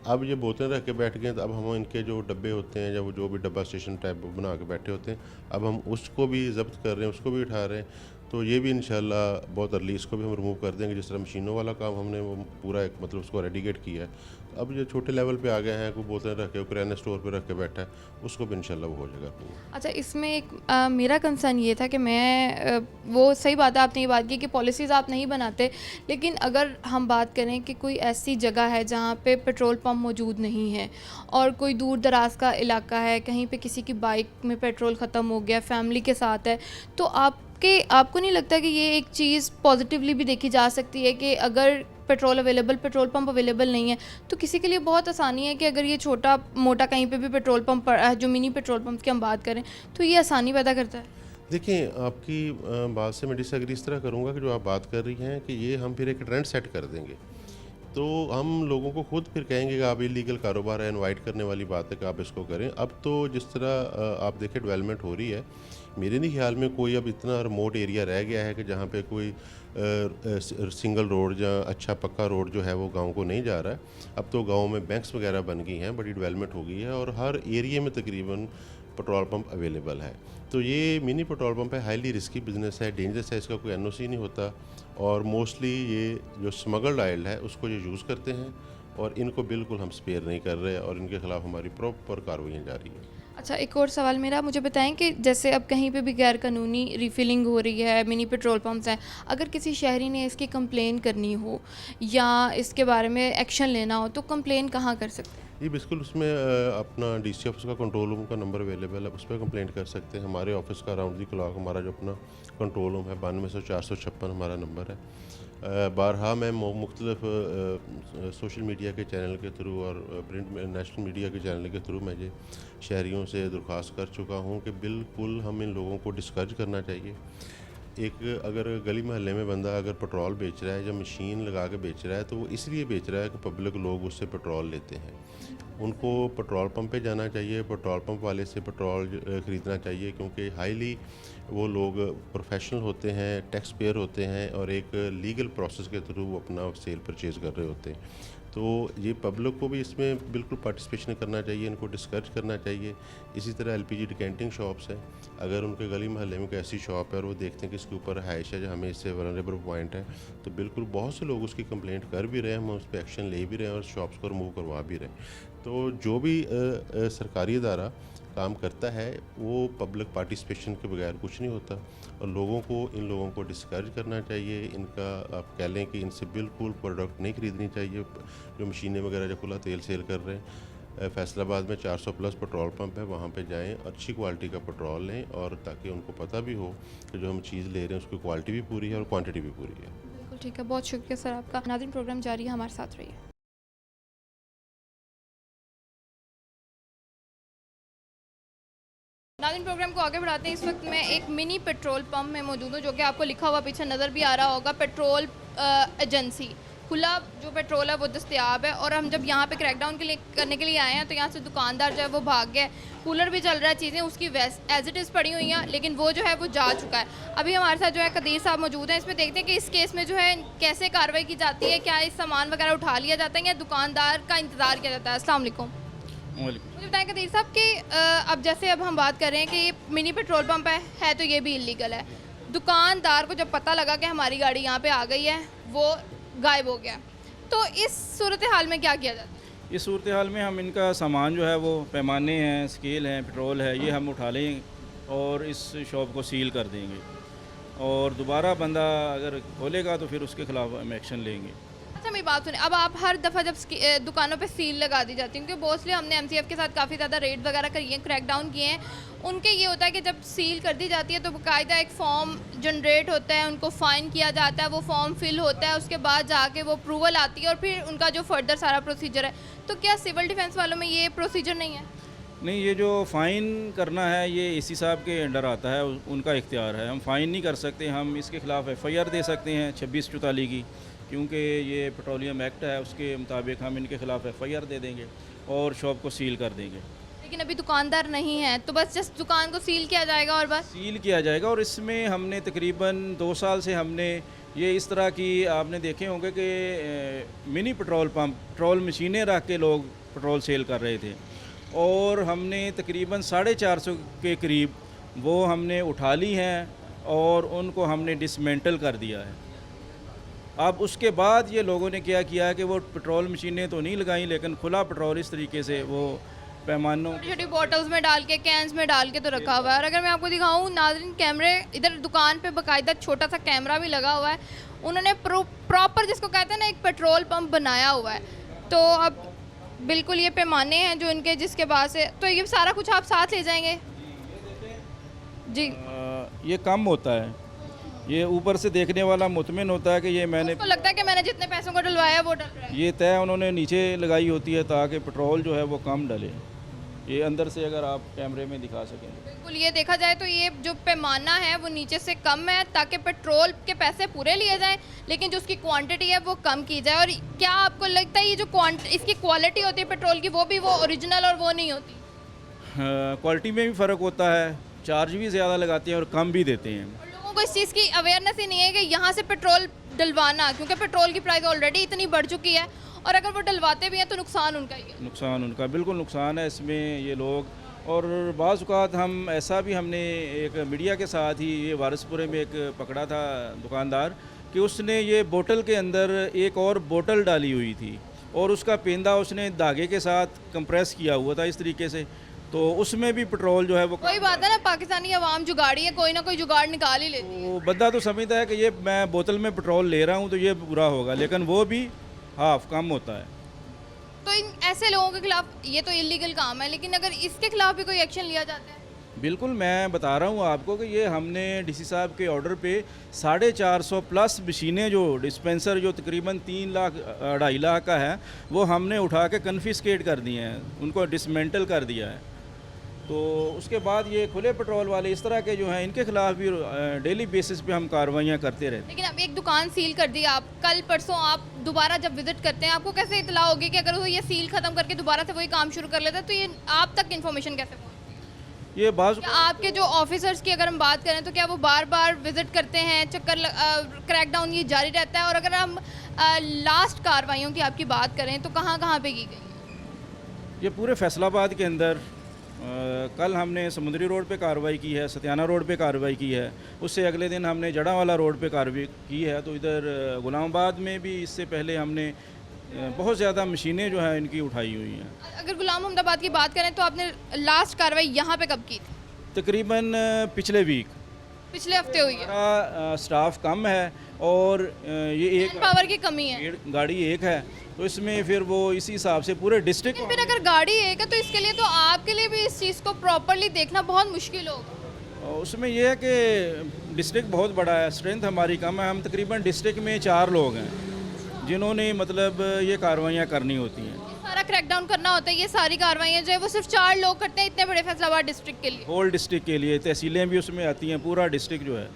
Speaker 5: अब ये बोतलें रख के बैठ गए, तो अब हम इनके जो डब्बे होते हैं या वो जो भी डब्बा स्टेशन टाइप बना के बैठे होते हैं, अब हम उसको भी जब्त कर रहे हैं, उसको भी उठा रहे हैं। तो ये भी इंशाल्लाह बहुत अर्ली इसको भी हम रिमूव कर देंगे। जिस तरह मशीनों वाला काम हमने वो पूरा एक मतलब उसको रेडिकेट किया है, अब जो छोटे लेवल पे आ गए हैं, कोई बोतलें रख के किराना स्टोर पे रख के बैठा है, उसको भी इंशाल्लाह वो हो जाएगा।
Speaker 1: अच्छा, इसमें एक मेरा कंसर्न ये था कि मैं वो सही बात है आपने ये बात की कि पॉलिसीज़ आप नहीं बनाते, लेकिन अगर हम बात करें कि कोई ऐसी जगह है जहाँ पे पेट्रोल पंप मौजूद नहीं है और कोई दूर दराज का इलाका है, कहीं पे किसी की बाइक में पेट्रोल ख़त्म हो गया, फैमिली के साथ है, तो आपको नहीं लगता कि ये एक चीज़ पॉजिटिवली भी देखी जा सकती है कि अगर पेट्रोल पंप अवेलेबल नहीं है तो किसी के लिए बहुत आसानी है कि अगर ये छोटा मोटा कहीं पे भी पेट्रोल पंप जो मिनी पेट्रोल पंप की हम बात करें तो ये आसानी पैदा करता है?
Speaker 5: देखिए, आपकी बात से मैं डिसएग्री इस तरह करूँगा कि जो आप बात कर रही हैं कि ये हम फिर एक ट्रेंड सेट कर देंगे, तो हम लोगों को खुद फिर कहेंगे कि आप इलीगल कारोबार है, इनवाइट करने वाली बात है कि आप इसको करें। अब तो जिस तरह आप देखें डेवलपमेंट हो रही है, मेरे नहीं ख्याल में कोई अब इतना रिमोट एरिया रह गया है कि जहाँ पे कोई सिंगल रोड या अच्छा पक्का रोड जो है वो गांव को नहीं जा रहा है। अब तो गांव में बैंक्स वगैरह बन गई हैं, बड़ी डेवलपमेंट हो गई है और हर एरिया में तकरीबन पेट्रोल पंप अवेलेबल है। तो ये मिनी पेट्रोल पंप है, हाईली रिस्की बिजनेस है, डेंजरस है, इसका कोई एनओसी नहीं होता, और मोस्टली ये जो स्मगल्ड ऑयल है उसको ये यूज़ करते हैं, और इनको बिल्कुल हम स्पेयर नहीं कर रहे और इनके ख़िलाफ़ हमारी प्रॉपर कार्रवाइयाँ जारी हैं।
Speaker 1: अच्छा, एक और सवाल मेरा, मुझे बताएं कि जैसे अब कहीं पे भी गैर कानूनी रिफिलिंग हो रही है, मिनी पेट्रोल पंप्स हैं, अगर किसी शहरी ने इसकी कंप्लेन करनी हो या इसके बारे में एक्शन लेना हो तो कंप्लेन कहाँ कर सकते हैं?
Speaker 5: ये बिल्कुल उसमें अपना डीसी ऑफिस का कंट्रोल रूम का नंबर अवेलेबल है, उस पर कंप्लेंट कर सकते हैं। हमारे ऑफिस का राउंड दी क्लॉक हमारा जो अपना कंट्रोल रूम है 9200 हमारा नंबर है। बारहा मैं मुख्तलिफ सोशल मीडिया के चैनल के थ्रू और प्रिंट नेशनल मीडिया के चैनल के थ्रू मैं ये शहरियों से दरख्वास्त कर चुका हूँ कि बिल्कुल हम इन लोगों को डिस्करेज करना चाहिए। एक अगर गली मोहल्ले में बंदा अगर पेट्रोल बेच रहा है या मशीन लगा के बेच रहा है तो वो इसलिए बेच रहा है कि पब्लिक लोग उससे पेट्रोल लेते हैं। उनको पेट्रोल पंप पे जाना चाहिए, पेट्रोल पंप वाले से पेट्रोल ख़रीदना चाहिए, क्योंकि हाईली वो लोग प्रोफेशनल होते हैं, टैक्स पेयर होते हैं और एक लीगल प्रोसेस के थ्रू वो अपना सेल परचेज़ कर रहे होते हैं। तो ये पब्लिक को भी इसमें बिल्कुल पार्टिसिपेशन करना चाहिए, इनको डिस्करेज करना चाहिए। इसी तरह एलपीजी डिकेंटिंग शॉप्स हैं, अगर उनके गली मोहल्ले में कोई ऐसी शॉप है और वो देखते हैं कि इसके ऊपर रहाइश है जो हमें इससे वल्नरेबल पॉइंट है, तो बिल्कुल बहुत से लोग उसकी कंप्लेंट कर भी रहे हैं, हम उस पर एक्शन ले भी रहे हैं और शॉप्स को रिमूव करवा भी रहे हैं। तो जो भी सरकारी इदारा काम करता है वो पब्लिक पार्टिसिपेशन के बगैर कुछ नहीं होता, और लोगों को इन लोगों को डिस्करेज करना चाहिए। इनका आप कह लें कि इनसे बिल्कुल प्रोडक्ट नहीं ख़रीदनी चाहिए, जो मशीनें वगैरह जो खुला तेल सेल कर रहे हैं। फैसलाबाद में 400+ पेट्रोल पंप है, वहाँ पे जाएं, अच्छी क्वालिटी का पेट्रोल लें, और ताकि उनको पता भी हो कि जो हम चीज़ ले रहे हैं उसकी क्वालिटी भी पूरी है और क्वांटिटी भी पूरी है।
Speaker 1: बिल्कुल ठीक है, बहुत शुक्रिया सर आपका। नाज़रीन, प्रोग्राम जारी है, हमारे साथ रहिए। नाज़रीन, प्रोग्राम को आगे बढ़ाते हैं। इस वक्त मैं एक मिनी पेट्रोल पंप में मौजूद हूँ, जो कि आपको लिखा हुआ पीछे नज़र भी आ रहा होगा, पेट्रोल एजेंसी। खुला जो पेट्रोल है वो दस्तयाब है, और हम जब यहाँ पे क्रैकडाउन करने के लिए आए हैं तो यहाँ से दुकानदार जो है वो भाग गया है। कूलर भी चल रहा है, चीज़ें उसकी एज इट इज़ पड़ी हुई हैं, लेकिन वो जो है वो जा चुका है। अभी हमारे साथ जो है कदीर साहब मौजूद हैं, इसमें देखते हैं कि इस केस में जो है कैसे कार्रवाई की जाती है, क्या इस सामान वगैरह उठा लिया जाता है या दुकानदार का इंतज़ार किया जाता है। अस्सलाम वालेकुम। मुझे बताएं कदीर साहब कि अब जैसे अब हम बात कर रहे हैं कि ये मिनी पेट्रोल पंप है तो ये भी इलीगल है। दुकानदार को जब पता लगा कि हमारी गाड़ी यहाँ पे आ गई है, वो गायब हो गया, तो इस सूरत हाल में क्या किया जाता है?
Speaker 2: इस सूरत हाल में हम इनका सामान जो है वो पैमाने हैं, स्केल हैं, पेट्रोल है, ये हम उठा लें और इस शॉप को सील कर देंगे, और दोबारा बंदा अगर खोलेगा तो फिर उसके ख़िलाफ़ हम एक्शन लेंगे।
Speaker 1: अच्छा, मेरी बात सुने, अब आप हर दफ़ा जब दुकानों पे सील लगा दी जाती है, क्योंकि मोस्टली हमने एमसीएफ के साथ काफ़ी ज़्यादा रेड वगैरह करी है, क्रैकडाउन किए हैं, उनके ये होता है कि जब सील कर दी जाती है तो बाकायदा एक फॉर्म जनरेट होता है, उनको फ़ाइन किया जाता है, वो फॉर्म फिल होता है, उसके बाद जाके वो अप्रूवल आती है और फिर उनका जो फर्दर सारा प्रोसीजर है। तो क्या सिविल डिफेंस वालों में ये प्रोसीजर नहीं है?
Speaker 2: नहीं, ये जो फ़ाइन करना है ये एसी साहब के अंडर आता है, उनका इख्तियार है। हम फ़ाइन नहीं कर सकते, हम इसके ख़िलाफ़ FIR दे सकते हैं 2644 की, क्योंकि ये पेट्रोलियम एक्ट है, उसके मुताबिक हम इनके ख़िलाफ़ FIR दे देंगे और शॉप को सील कर देंगे।
Speaker 1: लेकिन अभी दुकानदार नहीं है तो बस जस्ट दुकान को सील किया जाएगा और बस
Speaker 2: सील किया जाएगा। और इसमें हमने तकरीबन 2 साल से हमने ये इस तरह की आपने देखे होंगे कि मिनी पेट्रोल पंप, पेट्रोल मशीनें रख के लोग पेट्रोल सेल कर रहे थे, और हमने तकरीबन 450 के करीब वो हमने उठा ली हैं और उनको हमने डिसमेंटल कर दिया है। अब उसके बाद ये लोगों ने क्या किया कि वो पेट्रोल मशीनें तो नहीं लगाई, लेकिन खुला पेट्रोल इस तरीके से वो पैमानों,
Speaker 1: छोटी छोटी बॉटल्स में डाल के, कैंस में डाल के तो रखा हुआ है। और अगर मैं आपको दिखाऊं नाज़रीन, कैमरे इधर दुकान पे बाकायदा छोटा सा कैमरा भी लगा हुआ है, उन्होंने प्रॉपर जिसको कहते हैं ना एक पेट्रोल पंप बनाया हुआ है। तो अब बिल्कुल ये पैमाने हैं जो इनके जिसके पास है, तो ये सारा कुछ आप साथ ले जाएंगे जी?
Speaker 2: ये कम होता है, ये ऊपर से देखने वाला मुतमिन होता है कि ये मैंने,
Speaker 1: उसको लगता है कि मैंने जितने पैसों को डलवाया वो डल रहा है।
Speaker 2: ये तय उन्होंने नीचे लगाई होती है ताकि पेट्रोल जो है वो कम डले। ये अंदर से अगर आप कैमरे में दिखा सकें,
Speaker 1: बिल्कुल ये देखा जाए तो ये जो पैमाना है वो नीचे से कम है, ताकि पेट्रोल के पैसे पूरे लिए जाएं, लेकिन जो उसकी क्वांटिटी है वो कम की जाए। और क्या आपको लगता है ये जो इसकी क्वालिटी होती है पेट्रोल की, वो भी वो ओरिजिनल और वो नहीं होती?
Speaker 2: क्वालिटी में भी फ़र्क होता है, चार्ज भी ज़्यादा लगाते हैं और कम भी देते हैं।
Speaker 1: और लोगों को इस चीज़ की अवेयरनेस ही नहीं है कि यहाँ से पेट्रोल डलवाना, क्योंकि पेट्रोल की प्राइस ऑलरेडी इतनी बढ़ चुकी है, और अगर वो डलवाते भी हैं तो नुकसान उनका ही है।
Speaker 2: नुकसान उनका, बिल्कुल नुकसान है इसमें ये लोग। और बाज़ औक़ात हम ऐसा भी, हमने एक मीडिया के साथ ही ये वारिसपुरे में एक पकड़ा था दुकानदार कि उसने ये बोतल के अंदर एक और बोतल डाली हुई थी और उसका पेंदा उसने धागे के साथ कंप्रेस किया हुआ था इस तरीके से, तो उसमें भी पेट्रोल जो है वो
Speaker 1: कोई बात है ना, पाकिस्तानी अवाम जुगाड़ी है, कोई ना कोई जुगाड़ निकाल ही लेती है।
Speaker 2: तो बंदा तो समझता है कि ये मैं बोतल में पेट्रोल ले रहा हूँ तो ये बुरा होगा, लेकिन वो भी हाफ कम होता है।
Speaker 1: तो इन ऐसे लोगों के खिलाफ ये तो इलीगल काम है, लेकिन अगर इसके खिलाफ भी कोई एक्शन लिया जाता है?
Speaker 2: बिल्कुल, मैं बता रहा हूँ आपको कि ये हमने डीसी साहब के ऑर्डर पे 450 प्लस मशीनें जो डिस्पेंसर जो तकरीबन 3 लाख 2.5 लाख का है वो हमने उठा के कन्फिस्केट कर दिए हैं, उनको डिसमेंटल कर दिया है। तो उसके बाद ये खुले पेट्रोल वाले इस तरह के जो हैं इनके खिलाफ भी डेली बेसिस पे हम कार्रवाइयाँ करते रहते हैं।
Speaker 1: लेकिन अब एक दुकान सील कर दी, आप कल परसों आप दोबारा जब विजिट करते हैं आपको कैसे इतला होगी कि अगर वो ये सील खत्म करके दोबारा से वही काम शुरू कर लेता है, तो ये आप तक इन्फॉर्मेशन कैसे पहुंचती है?
Speaker 2: ये बात
Speaker 1: क्या आपके जो ऑफिसर्स की अगर हम बात करें तो क्या वो बार बार विजिट करते हैं, क्रैकडाउन ये जारी रहता है? और अगर हम लास्ट कार्रवाइयों की आपकी बात करें तो कहाँ कहाँ पे की गई?
Speaker 2: ये पूरे फैसलाबाद के अंदर कल हमने समुद्री रोड पे कार्रवाई की है, सत्याना रोड पे कार्रवाई की है, उससे अगले दिन हमने जड़ावाला रोड पे कार्रवाई की है। तो इधर गुलामाबाद में भी इससे पहले हमने बहुत ज़्यादा मशीनें जो हैं इनकी उठाई हुई हैं।
Speaker 1: अगर गुलाम मोहम्मदाबाद की बात करें तो आपने लास्ट कार्रवाई यहाँ पे कब की थी?
Speaker 2: तकरीबन पिछले वीक।
Speaker 1: पिछले हफ्ते हुई है।
Speaker 2: हमारा स्टाफ कम है और ये एक
Speaker 1: पावर की कमी है,
Speaker 2: गाड़ी एक है, तो इसमें फिर वो इसी हिसाब से पूरे डिस्ट्रिक्ट
Speaker 1: लेकिन फिर अगर गाड़ी एक है तो इसके लिए तो आपके लिए भी इस चीज़ को प्रॉपरली देखना बहुत मुश्किल होगा।
Speaker 2: उसमें यह है कि डिस्ट्रिक्ट बहुत बड़ा है, स्ट्रेंथ हमारी कम है। हम तकरीबन डिस्ट्रिक्ट में 4 लोग हैं जिन्होंने मतलब ये कार्रवाइयाँ करनी होती हैं।
Speaker 1: सारा क्रैकडाउन करना होता है, ये सारी कार्रवाइयाँ जो है वो सिर्फ 4 लोग करते हैं इतने बड़े फैसलाबाद डिस्ट्रिक्ट के लिए।
Speaker 2: होल डिस्ट्रिक्ट के लिए तहसीलें भी उसमें आती हैं, पूरा डिस्ट्रिक्ट जो है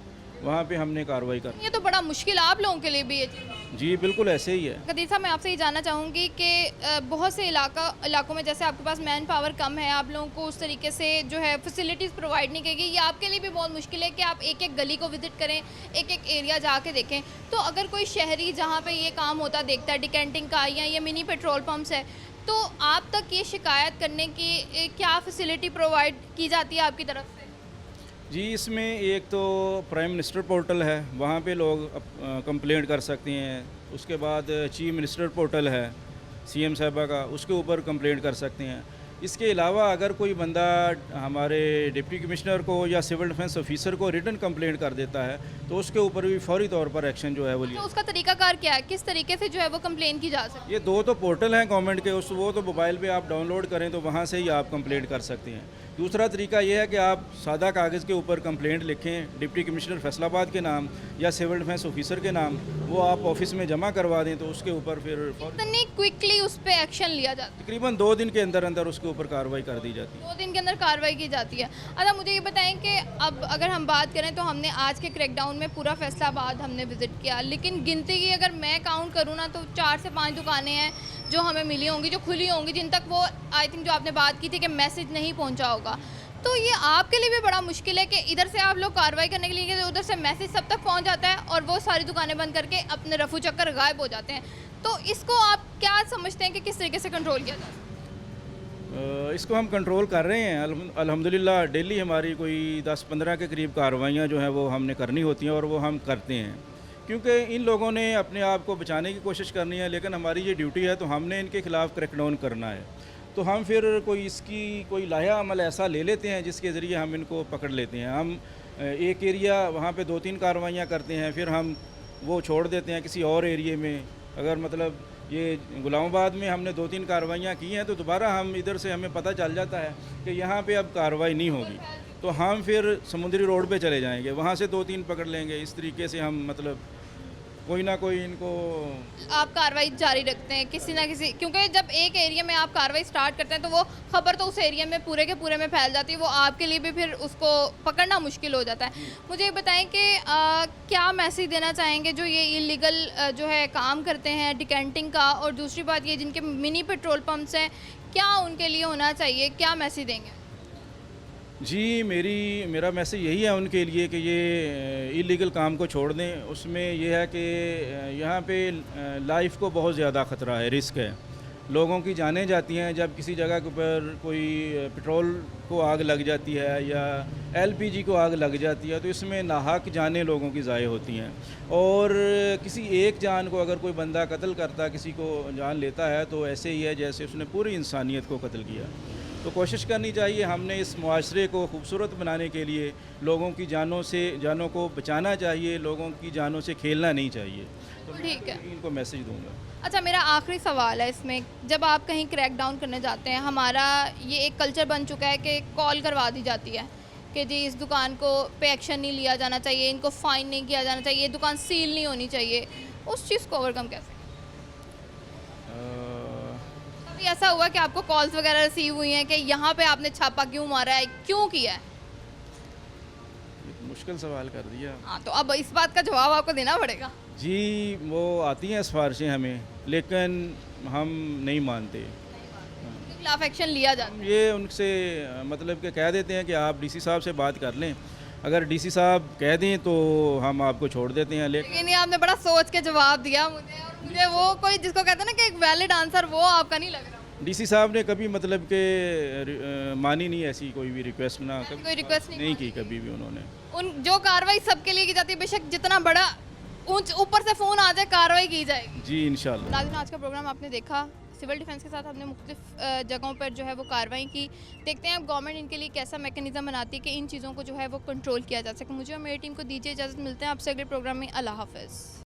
Speaker 2: वहाँ पे हमने कार्रवाई कर।
Speaker 1: ये तो बड़ा मुश्किल आप लोगों के लिए भी है।
Speaker 2: जी बिल्कुल ऐसे ही है।
Speaker 1: कदीर साहब, मैं आपसे ये जानना चाहूँगी कि बहुत से इलाकों में जैसे आपके पास मैन पावर कम है, आप लोगों को उस तरीके से जो है फैसिलिटीज़ प्रोवाइड नहीं करेगी, ये आपके लिए भी बहुत मुश्किल है कि आप एक एक गली को विजिट करें, एक एक एरिया जाके देखें। तो अगर कोई शहरी जहाँ पे ये काम होता देखता है डिकेंटिंग का या ये मिनी पेट्रोल पम्प्स है, तो आप तक ये शिकायत करने की क्या फैसिलिटी प्रोवाइड की जाती है आपकी तरफ से?
Speaker 2: जी इसमें एक तो प्राइम मिनिस्टर पोर्टल है, वहाँ पे लोग कंप्लेंट कर सकते हैं। उसके बाद चीफ मिनिस्टर पोर्टल है सीएम साहबा का, उसके ऊपर कंप्लेंट कर सकते हैं। इसके अलावा अगर कोई बंदा हमारे डिप्टी कमिश्नर को या सिविल डिफेंस ऑफिसर को रिटन कंप्लेंट कर देता है तो उसके ऊपर भी फौरी तौर पर एक्शन जो है वो लिया।
Speaker 1: तो उसका तरीकाकार क्या है, किस तरीके से जो है वो कंप्लेन की जा सकती है?
Speaker 2: ये 2 तो पोर्टल हैं गवर्नमेंट के, वो तो मोबाइल पे आप डाउनलोड करें तो वहाँ से ही आप कंप्लेंट कर सकते हैं। दूसरा तरीका ये है कि आप सादा कागज़ के ऊपर कंप्लेंट लिखें डिप्टी कमिश्नर फैसलाबाद के नाम या सिविल डिफेंस ऑफिसर के नाम, वो आप ऑफिस में जमा करवा दें तो उसके ऊपर फिर
Speaker 1: कितनी क्विकली उस पर एक्शन लिया जाता है?
Speaker 2: तकरीबन 2 दिन के अंदर अंदर उसके ऊपर कार्रवाई कर दी जाती है।
Speaker 1: 2 दिन के अंदर कार्रवाई की जाती है। अच्छा, मुझे ये बताएं कि अब अगर हम बात करें तो हमने आज के क्रैकडाउन में पूरा फैसलाबाद हमने विजिट किया, लेकिन गिनती की अगर मैं काउंट करूँ ना तो 4 से 5 दुकानें हैं जो हमें मिली होंगी, जो खुली होंगी, जिन तक वो आई थिंक जो आपने बात की थी कि मैसेज नहीं पहुँचा होगा। तो ये आपके लिए भी बड़ा मुश्किल है कि इधर से आप लोग कार्रवाई करने के लिए उधर से मैसेज सब तक पहुंच जाता है और वो सारी दुकानें बंद करके अपने रफू चक्कर गायब हो जाते हैं। तो इसको आप क्या समझते हैं कि किस तरीके से कंट्रोल किया जाए?
Speaker 2: इसको हम कंट्रोल कर रहे हैं अल्हम्दुलिल्लाह। डेली हमारी कोई 10-15 के करीब कार्रवाइयाँ जो हैं वो हमने करनी होती हैं और वो हम करते हैं, क्योंकि इन लोगों ने अपने आप को बचाने की कोशिश करनी है, लेकिन हमारी ये ड्यूटी है तो हमने इनके खिलाफ क्रैकडाउन करना है। तो हम फिर कोई लाया अमल ऐसा ले लेते हैं जिसके ज़रिए हम इनको पकड़ लेते हैं। हम एक एरिया वहाँ पे 2-3 कार्रवाइयाँ करते हैं, फिर हम वो छोड़ देते हैं किसी और एरिए में। अगर मतलब ये गुलामाबाद में हमने 2-3 कार्रवाइयाँ की हैं तो दोबारा हम इधर से हमें पता चल जाता है कि यहाँ पे अब कार्रवाई नहीं होगी, तो हम फिर समुद्री रोड पे चले जाएंगे, वहाँ से 2-3 पकड़ लेंगे। इस तरीके से हम मतलब कोई ना कोई इनको
Speaker 1: आप कार्रवाई जारी रखते हैं किसी ना किसी, क्योंकि जब एक एरिया में आप कार्रवाई स्टार्ट करते हैं तो वो खबर तो उस एरिया में पूरे के पूरे में फैल जाती है, वो आपके लिए भी फिर उसको पकड़ना मुश्किल हो जाता है। मुझे ये बताएं कि क्या मैसेज देना चाहेंगे जो ये इलीगल जो है काम करते हैं डिकेंटिंग का, और दूसरी बात ये जिनके मिनी पेट्रोल पंप्स हैं, क्या उनके लिए होना चाहिए, क्या मैसेज देंगे?
Speaker 2: जी मेरा मैसेज यही है उनके लिए कि ये इलीगल काम को छोड़ दें। उसमें यह है कि यहाँ पे लाइफ को बहुत ज़्यादा ख़तरा है, रिस्क है, लोगों की जानें जाती हैं। जब किसी जगह के ऊपर कोई पेट्रोल को आग लग जाती है या एलपीजी को आग लग जाती है तो इसमें नाहक जानें लोगों की ज़ाय होती हैं, और किसी एक जान को अगर कोई बंदा कत्ल करता, किसी को जान लेता है तो ऐसे ही है जैसे उसने पूरी इंसानियत को कत्ल किया। तो कोशिश करनी चाहिए। हमने इस मुआशरे को खूबसूरत बनाने के लिए लोगों की जानों को बचाना चाहिए, लोगों की जानों से खेलना नहीं चाहिए। तो
Speaker 1: ठीक है।
Speaker 2: मैं इनको मैसेज दूंगा।
Speaker 1: अच्छा, मेरा आखिरी सवाल है इसमें, जब आप कहीं क्रैक डाउन करने जाते हैं, हमारा ये एक कल्चर बन चुका है कि कॉल करवा दी जाती है कि जी इस दुकान को पे एक्शन नहीं लिया जाना चाहिए, इनको फ़ाइन नहीं किया जाना चाहिए, ये दुकान सील नहीं होनी चाहिए। उस चीज़ को ओवरकम कैसे? कभी ऐसा हुआ कि आपको कॉल्स वगैरह रिसीव हुई हैं कि यहाँ पे आपने छापा क्यों मारा है, क्यों किया है?
Speaker 2: मुश्किल सवाल कर दिया।
Speaker 1: हाँ, तो अब इस बात का जवाब आपको देना पड़ेगा।
Speaker 2: जी, वो आती हैं सिफारिशें हमें, लेकिन हम नहीं मानते।
Speaker 1: उनके खिलाफ एक्शन लिया जाता है।
Speaker 2: ये उनसे मतलब कि कह देते हैं कि आप डीसी साहब से बात कर लें, अगर डीसी साहब कह दें तो हम आपको छोड़ देते हैं।
Speaker 1: लेकिन ये आपने बड़ा सोच के जवाब दिया मुझे, और मुझे वो कोई जिसको कहते हैं ना कि एक वैलिड आंसर, वो आपका नहीं लग रहा।
Speaker 2: डीसी साहब ने कभी मतलब कि मानी नहीं ऐसी कोई भी रिक्वेस्ट, ना कभी
Speaker 1: कोई रिक्वेस्ट
Speaker 2: नहीं की कभी भी उन्होंने।
Speaker 1: उन जो कार्रवाई सबके लिए की जाती है, बेशक जितना बड़ा ऊपर से फ़ोन आ जाए, कार्रवाई की जाएगी।
Speaker 2: जी इंशाल्लाह।
Speaker 1: नाज़रीन, आज का प्रोग्राम आपने देखा, सिविल डिफेंस के साथ हमने मुख्तलिफ जगहों पर जो है वो कार्रवाई की। देखते हैं अब गवर्नमेंट इनके लिए कैसा मैकेनिज़्म बनाती है कि इन चीज़ों को जो है वो कंट्रोल किया जा सके। मुझे और मेरी टीम को दीजिए इजाज़त, मिलते हैं आपसे अगले प्रोग्राम में। अल्लाह हाफ़िज़।